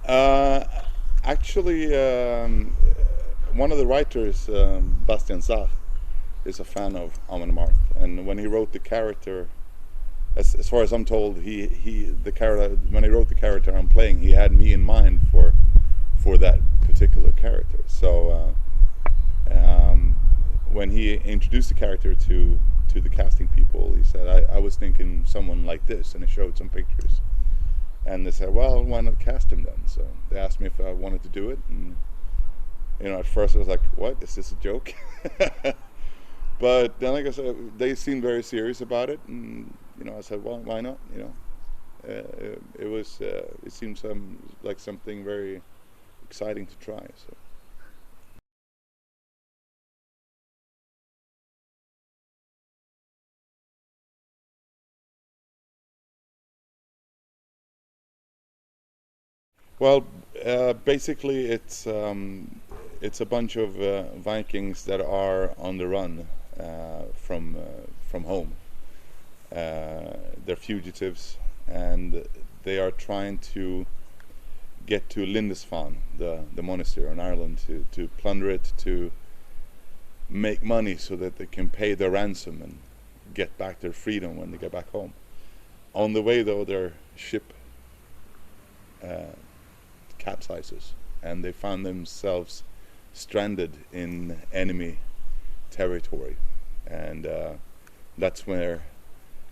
Uh, Actually, one of the writers, Bastian Sach, is a fan of AMON AMARTH, and when he wrote the character, as far as I'm told, he the character when he wrote the character I'm playing, he had me in mind for that particular character. So when he introduced the character to the casting people, he said, I was thinking someone like this, and he showed some pictures. And they said, well, why not cast him then? So they asked me if I wanted to do it. And, at first I was like, what? Is this a joke? But then, like I said, they seemed very serious about it. And, I said, well, why not? It seemed like something very exciting to try. So. Well, basically, it's a bunch of Vikings that are on the run from home. They're fugitives, and they are trying to get to Lindisfarne, the monastery in Ireland, to plunder it, to make money so that they can pay their ransom and get back their freedom when they get back home. On the way, though, their ship uh, capsizes, and they found themselves stranded in enemy territory, and that's where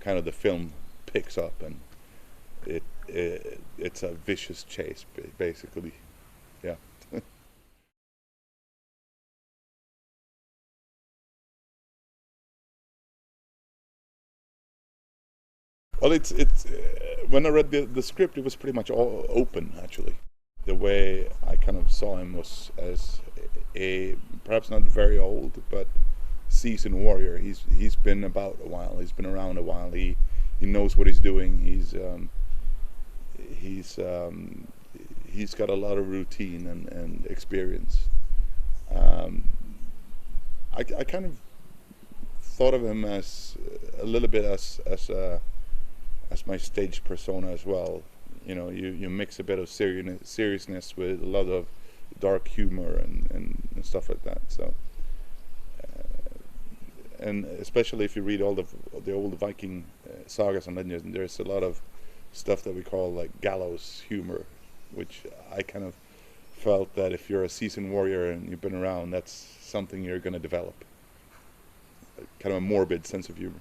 kind of the film picks up, and it's a vicious chase, basically. Yeah. Well, it's when I read the script, it was pretty much all open actually. The way I kind of saw him was as a perhaps not very old, but seasoned warrior. He's been about a while. He's been around a while. He knows what he's doing. He's he's got a lot of routine and experience. Um, I kind of thought of him as a little bit as my stage persona as well. You mix a bit of seriousness with a lot of dark humor and stuff like that. So, and especially if you read all the old Viking sagas and legends, there's a lot of stuff that we call like gallows humor, which I kind of felt that if you're a seasoned warrior and you've been around, that's something you're going to develop. Kind of a morbid sense of humor.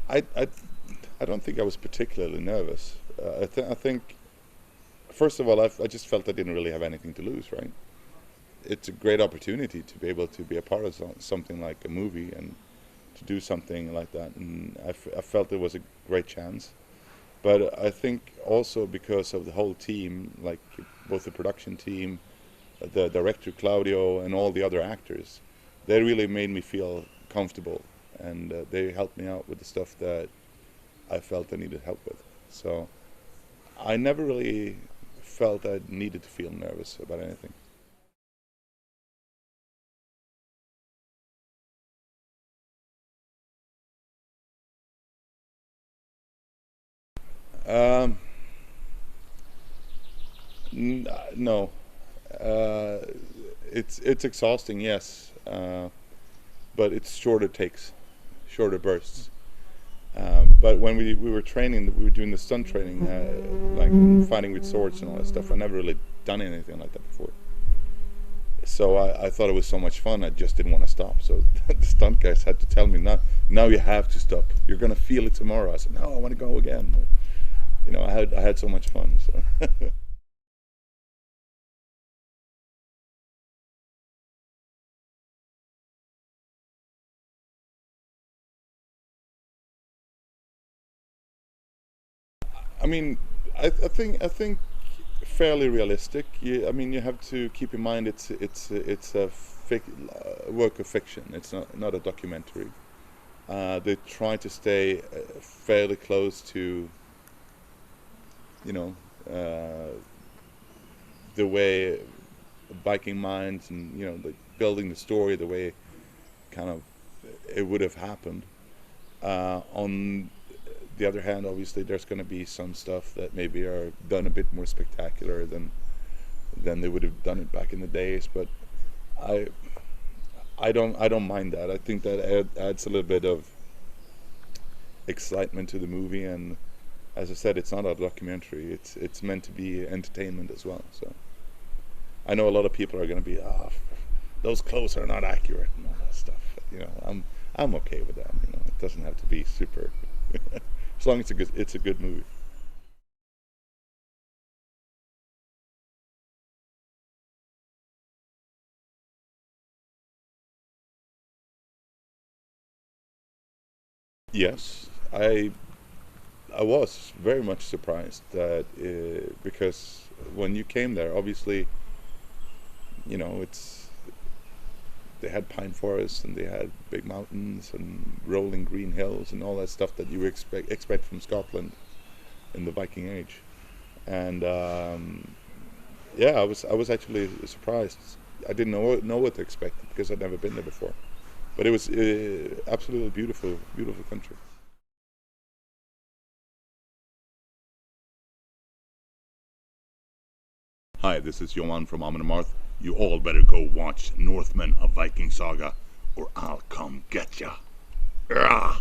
I I don't think I was particularly nervous. I think first of all, I just felt I didn't really have anything to lose. Right? It's a great opportunity to be able to be a part of something like a movie and to do something like that, and I felt it was a great chance. But I think also because of the whole team, like both the production team, the director Claudio, and all the other actors, they really made me feel comfortable, and they helped me out with the stuff that I felt I needed help with. So I never really felt I needed to feel nervous about anything. Um, no, uh, it's exhausting, yes, but it's shorter takes, shorter bursts. But when we were training, we were doing the stunt training, like fighting with swords and all that stuff. I never really done anything like that before. So I thought it was so much fun. I just didn't want to stop. So the stunt guys had to tell me, now you have to stop. You're gonna feel it tomorrow. I said, no, I want to go again. But, I had so much fun. So I mean, I think fairly realistic. I mean, you have to keep in mind it's a work of fiction. It's not a documentary. They try to stay fairly close to you know uh, the way. Viking minds, and like building the story the way kind of it would have happened. On the other hand, obviously, there's going to be some stuff that maybe are done a bit more spectacular than they would have done it back in the days. But I don't mind that. I think that adds a little bit of excitement to the movie, and as I said, it's not a documentary. It's meant to be entertainment as well. So I know a lot of people are going to be, those clothes are not accurate and all that stuff. I'm okay with that. It doesn't have to be super. As long as it's a good movie. Yes, I was very much surprised that because when you came there, obviously, it's they had pine forests and they had big mountains and rolling green hills and all that stuff that you expect from Scotland in the Viking Age. And yeah, I was actually surprised. I didn't know what to expect because I'd never been there before. But it was absolutely beautiful, beautiful country. Hi, this is Johan from AMON AMARTH. You all better go watch Northmen of Viking Saga, or I'll come get ya. Rah!